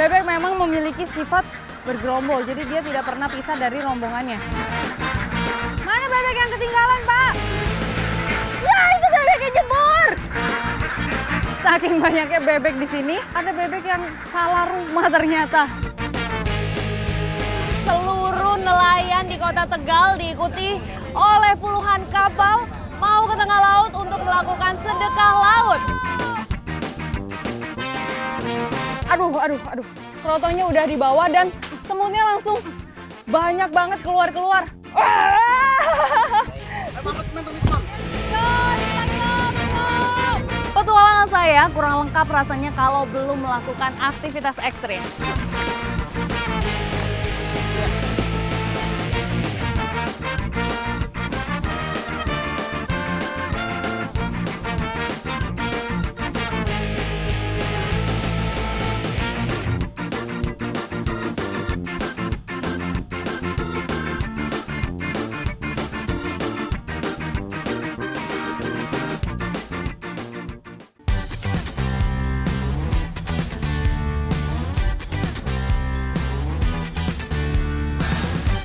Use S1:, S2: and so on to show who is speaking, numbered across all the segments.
S1: Bebek memang memiliki sifat bergerombol, jadi dia tidak pernah pisah dari rombongannya. Mana bebek yang ketinggalan, Pak? Ya, itu bebeknya jebur! Saking banyaknya bebek di sini, ada bebek yang salah rumah ternyata. Seluruh nelayan di Kota Tegal diikuti oleh puluhan kapal mau ke tengah laut untuk melakukan sedekah laut. Aduh. Krotonya udah dibawa dan semutnya langsung banyak banget keluar. Petualangan saya kurang lengkap rasanya kalau belum melakukan aktivitas ekstrim.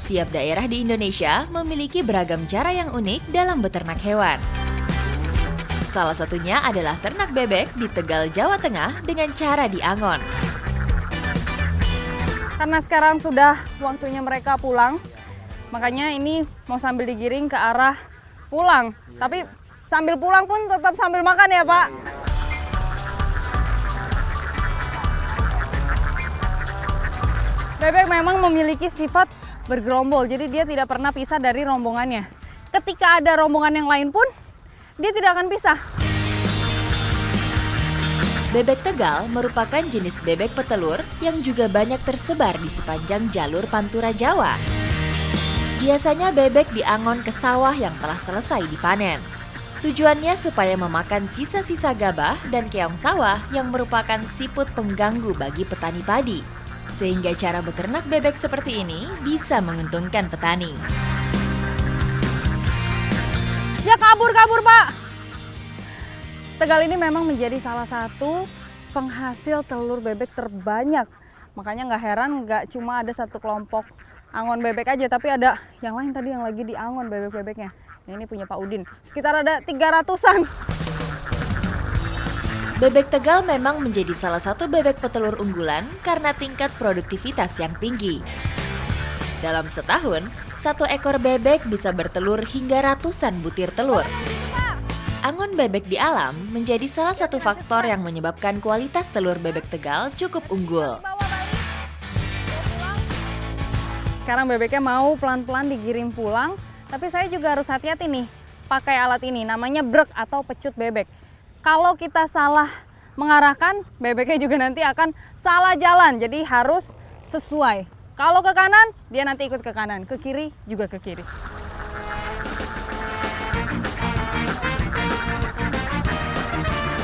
S2: Tiap daerah di Indonesia memiliki beragam cara yang unik dalam beternak hewan. Salah satunya adalah ternak bebek di Tegal, Jawa Tengah dengan cara diangon.
S1: Karena sekarang sudah waktunya mereka pulang, makanya ini mau sambil digiring ke arah pulang. Tapi sambil pulang pun tetap sambil makan ya, Pak. Bebek memang memiliki sifat bergerombol, jadi dia tidak pernah pisah dari rombongannya. Ketika ada rombongan yang lain pun, dia tidak akan pisah.
S2: Bebek Tegal merupakan jenis bebek petelur yang juga banyak tersebar di sepanjang jalur Pantura Jawa. Biasanya bebek diangon ke sawah yang telah selesai dipanen. Tujuannya supaya memakan sisa-sisa gabah dan keong sawah yang merupakan siput pengganggu bagi petani padi. Sehingga cara beternak bebek seperti ini bisa menguntungkan petani.
S1: Ya kabur, Pak! Tegal ini memang menjadi salah satu penghasil telur bebek terbanyak. Makanya nggak heran nggak cuma ada satu kelompok angon bebek aja, tapi ada yang lain tadi yang lagi diangon bebek-bebeknya. Ini punya Pak Udin, sekitar ada 300-an.
S2: Bebek Tegal memang menjadi salah satu bebek petelur unggulan karena tingkat produktivitas yang tinggi. Dalam setahun, satu ekor bebek bisa bertelur hingga ratusan butir telur. Angon bebek di alam menjadi salah satu faktor yang menyebabkan kualitas telur bebek Tegal cukup unggul.
S1: Sekarang bebeknya mau pelan-pelan digiring pulang, tapi saya juga harus hati-hati nih pakai alat ini, namanya brek atau pecut bebek. Kalau kita salah mengarahkan, bebeknya juga nanti akan salah jalan. Jadi harus sesuai. Kalau ke kanan, dia nanti ikut ke kanan. Ke kiri, juga ke kiri.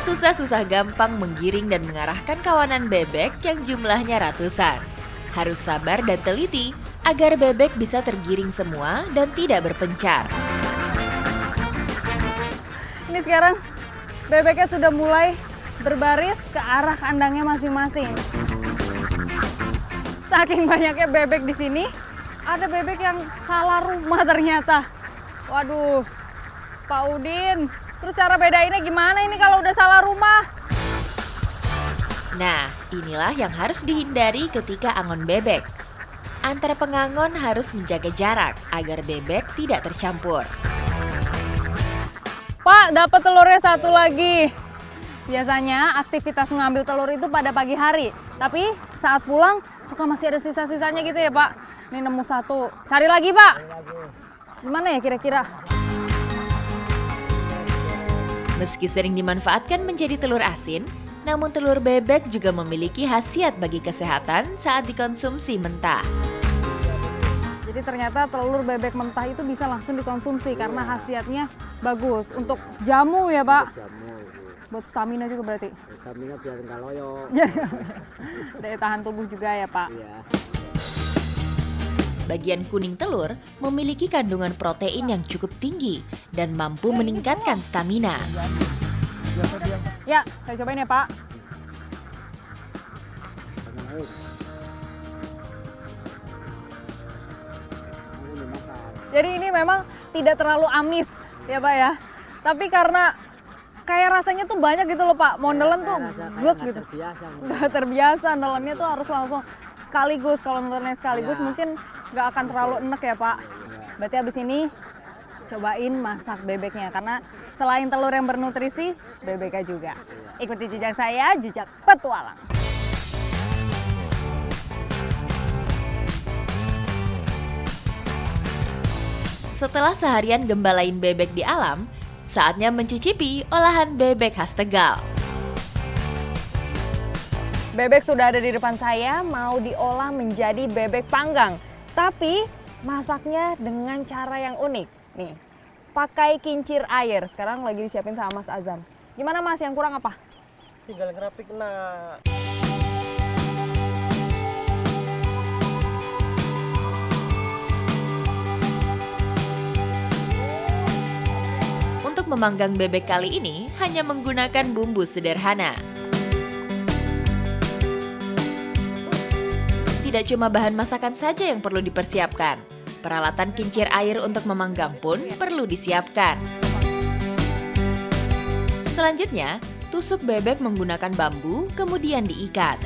S2: Susah-susah gampang menggiring dan mengarahkan kawanan bebek yang jumlahnya ratusan. Harus sabar dan teliti agar bebek bisa tergiring semua dan tidak berpencar.
S1: Ini sekarang bebeknya sudah mulai berbaris ke arah kandangnya masing-masing. Saking banyaknya bebek di sini, ada bebek yang salah rumah ternyata. Waduh, Pak Udin, terus cara bedainnya gimana ini kalau udah salah rumah?
S2: Nah, inilah yang harus dihindari ketika angon bebek. Antara pengangon harus menjaga jarak agar bebek tidak tercampur.
S1: Pak, dapat telurnya satu lagi. Biasanya aktivitas mengambil telur itu pada pagi hari. Tapi saat pulang suka masih ada sisa-sisanya gitu ya, Pak. Ini nemu satu. Cari lagi, Pak. Gimana ya kira-kira?
S2: Meski sering dimanfaatkan menjadi telur asin, namun telur bebek juga memiliki khasiat bagi kesehatan saat dikonsumsi mentah.
S1: Jadi ternyata telur bebek mentah itu bisa langsung dikonsumsi karena khasiatnya bagus. Untuk jamu ya, Pak?
S3: Jamu.
S1: Buat stamina juga berarti?
S3: Stamina biar nggak loyo.
S1: Daya tahan tubuh juga ya, Pak?
S3: Iya.
S2: Bagian kuning telur memiliki kandungan protein yang cukup tinggi dan mampu meningkatkan stamina.
S1: Ya, saya cobain ya, Pak. Jadi ini memang tidak terlalu amis ya Pak ya. Tapi karena kayak rasanya tuh banyak gitu loh Pak. Mau nelen tuh glek gitu. Nggak terbiasa, nelennya tuh harus langsung sekaligus. Kalau nelennya sekaligus mungkin nggak akan terlalu enek ya Pak. Berarti abis ini cobain masak bebeknya. Karena selain telur yang bernutrisi, bebeknya juga. Ikuti jejak saya, jejak petualang.
S2: Setelah seharian gembalain bebek di alam, saatnya mencicipi olahan bebek khas Tegal.
S1: Bebek sudah ada di depan saya, mau diolah menjadi bebek panggang. Tapi masaknya dengan cara yang unik. Nih, pakai kincir air. Sekarang lagi disiapin sama Mas Azam. Gimana Mas, yang kurang apa?
S3: Tinggal ngerapik nah.
S2: Untuk memanggang bebek kali ini hanya menggunakan bumbu sederhana. Tidak cuma bahan masakan saja yang perlu dipersiapkan, peralatan kincir air untuk memanggang pun perlu disiapkan. Selanjutnya, tusuk bebek menggunakan bambu, kemudian diikat.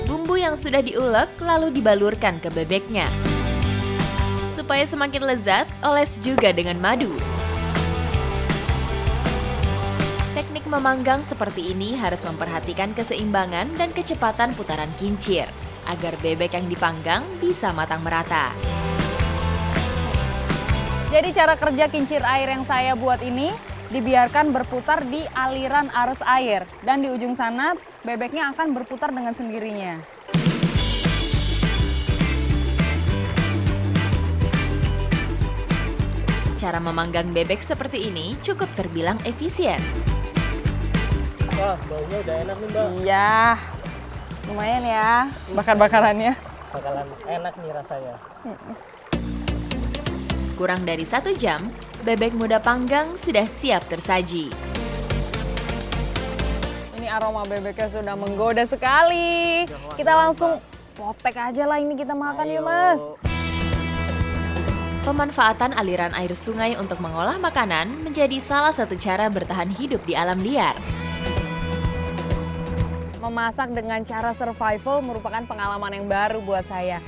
S2: Bumbu yang sudah diulek lalu dibalurkan ke bebeknya. Supaya semakin lezat, oles juga dengan madu. Teknik memanggang seperti ini harus memperhatikan keseimbangan dan kecepatan putaran kincir, agar bebek yang dipanggang bisa matang merata.
S1: Jadi cara kerja kincir air yang saya buat ini, dibiarkan berputar di aliran arus air. Dan di ujung sana, bebeknya akan berputar dengan sendirinya.
S2: Cara memanggang bebek seperti ini cukup terbilang efisien.
S3: Wah, baunya udah enak nih Mbak.
S1: Iya, lumayan ya bakar-bakarannya.
S3: Bakalan enak nih rasanya.
S2: Kurang dari 1 jam, bebek muda panggang sudah siap tersaji.
S1: Ini aroma bebeknya sudah menggoda sekali. Kita langsung potek aja lah ini kita makan ya Mas.
S2: Pemanfaatan aliran air sungai untuk mengolah makanan menjadi salah satu cara bertahan hidup di alam liar.
S1: Memasak dengan cara survival merupakan pengalaman yang baru buat saya.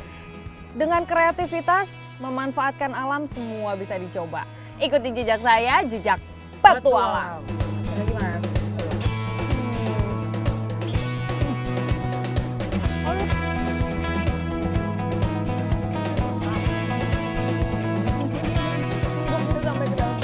S1: Dengan kreativitas, memanfaatkan alam semua bisa dicoba. Ikuti jejak saya, jejak petualang. Lagi Mas. Sampai ke dalam.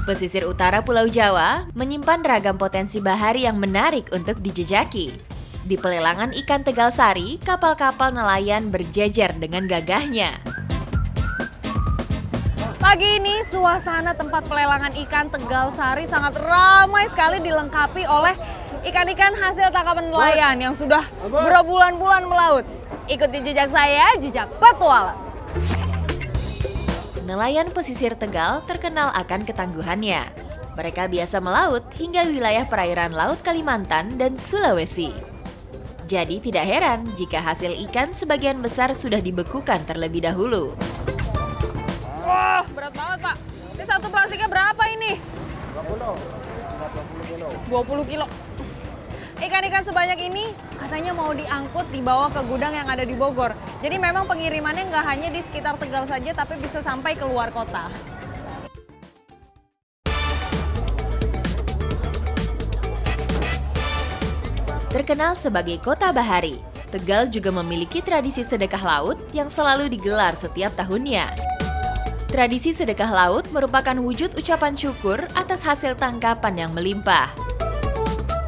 S2: Pesisir utara Pulau Jawa menyimpan ragam potensi bahari yang menarik untuk dijejaki. Di pelelangan ikan Tegal Sari, kapal-kapal nelayan berjejer dengan gagahnya.
S1: Pagi ini suasana tempat pelelangan ikan Tegal Sari sangat ramai sekali dilengkapi oleh ikan-ikan hasil tangkapan nelayan yang sudah berbulan-bulan melaut. Ikuti jejak saya, jejak petualang.
S2: Nelayan pesisir Tegal terkenal akan ketangguhannya. Mereka biasa melaut hingga wilayah perairan Laut Kalimantan dan Sulawesi. Jadi tidak heran jika hasil ikan sebagian besar sudah dibekukan terlebih dahulu.
S1: Wah, berat banget Pak. Ini satu plastiknya berapa ini? 20 kilo. Ikan-ikan sebanyak ini katanya mau diangkut dibawa ke gudang yang ada di Bogor. Jadi memang pengirimannya nggak hanya di sekitar Tegal saja, tapi bisa sampai keluar kota.
S2: Terkenal sebagai kota bahari, Tegal juga memiliki tradisi sedekah laut yang selalu digelar setiap tahunnya. Tradisi sedekah laut merupakan wujud ucapan syukur atas hasil tangkapan yang melimpah.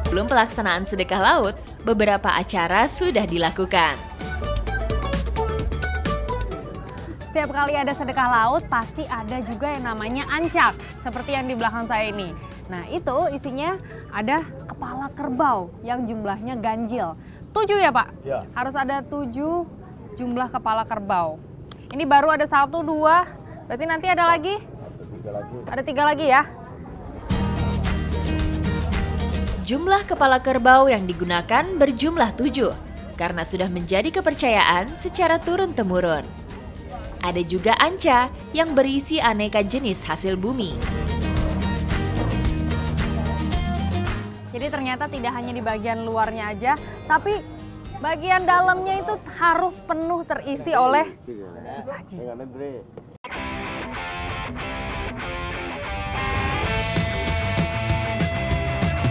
S2: Sebelum pelaksanaan sedekah laut, beberapa acara sudah dilakukan.
S1: setiap kali ada sedekah laut pasti ada juga yang namanya ancak, seperti yang di belakang saya ini. Nah itu isinya ada kepala kerbau yang jumlahnya ganjil. 7 ya Pak?
S3: Ya.
S1: Harus ada 7 jumlah kepala kerbau. Ini baru ada 1, 2, berarti nanti ada lagi? Ada 3 lagi ya?
S2: Jumlah kepala kerbau yang digunakan berjumlah 7 karena sudah menjadi kepercayaan secara turun-temurun. Ada juga anca yang berisi aneka jenis hasil bumi.
S1: Jadi ternyata tidak hanya di bagian luarnya aja, tapi bagian dalamnya itu harus penuh terisi oleh sesaji.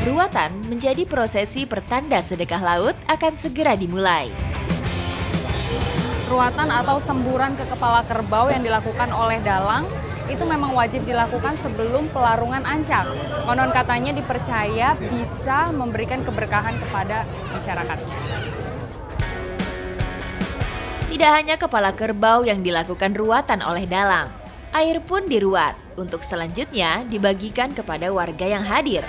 S2: Ruatan menjadi prosesi pertanda sedekah laut akan segera dimulai.
S1: Ruatan atau semburan ke kepala kerbau yang dilakukan oleh dalang itu memang wajib dilakukan sebelum pelarungan ancak. Konon katanya dipercaya bisa memberikan keberkahan kepada masyarakat.
S2: Tidak hanya kepala kerbau yang dilakukan ruatan oleh dalang, air pun diruat untuk selanjutnya dibagikan kepada warga yang hadir.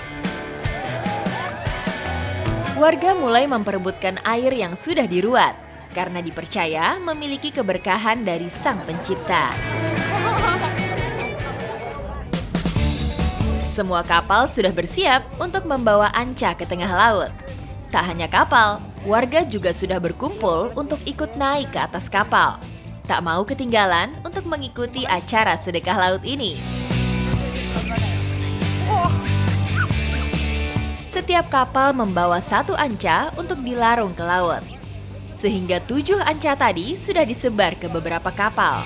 S2: Warga mulai memperebutkan air yang sudah diruat karena dipercaya memiliki keberkahan dari Sang Pencipta. Semua kapal sudah bersiap untuk membawa anca ke tengah laut. Tak hanya kapal, warga juga sudah berkumpul untuk ikut naik ke atas kapal. Tak mau ketinggalan untuk mengikuti acara sedekah laut ini. Setiap kapal membawa 1 anca untuk dilarung ke laut. Sehingga 7 anca tadi sudah disebar ke beberapa kapal.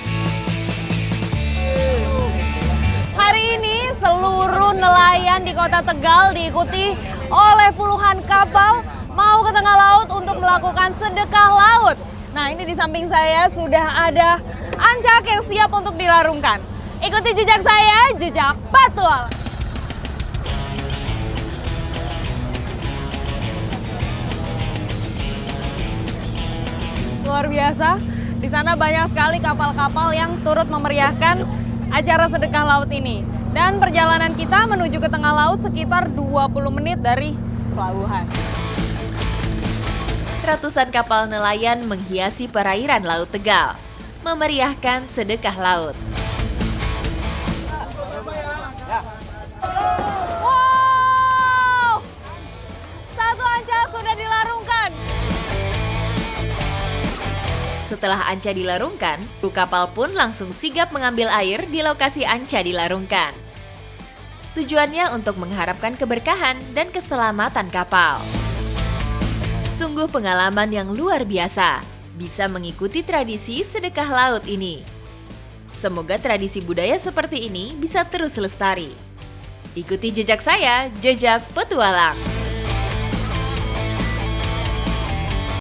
S1: Hari ini seluruh nelayan di Kota Tegal diikuti oleh puluhan kapal mau ke tengah laut untuk melakukan sedekah laut. Nah ini di samping saya sudah ada ancak yang siap untuk dilarungkan. Ikuti jejak saya, jejak Petualang. Luar biasa, di sana banyak sekali kapal-kapal yang turut memeriahkan acara sedekah laut ini. Dan perjalanan kita menuju ke tengah laut sekitar 20 menit dari pelabuhan.
S2: Ratusan kapal nelayan menghiasi perairan Laut Tegal, memeriahkan sedekah laut.
S1: Wow! 1 ancak sudah dilarungkan.
S2: Setelah anca dilarungkan, kru kapal pun langsung sigap mengambil air di lokasi anca dilarungkan. Tujuannya untuk mengharapkan keberkahan dan keselamatan kapal. Sungguh pengalaman yang luar biasa, bisa mengikuti tradisi sedekah laut ini. Semoga tradisi budaya seperti ini bisa terus lestari. Ikuti jejak saya, jejak Petualang.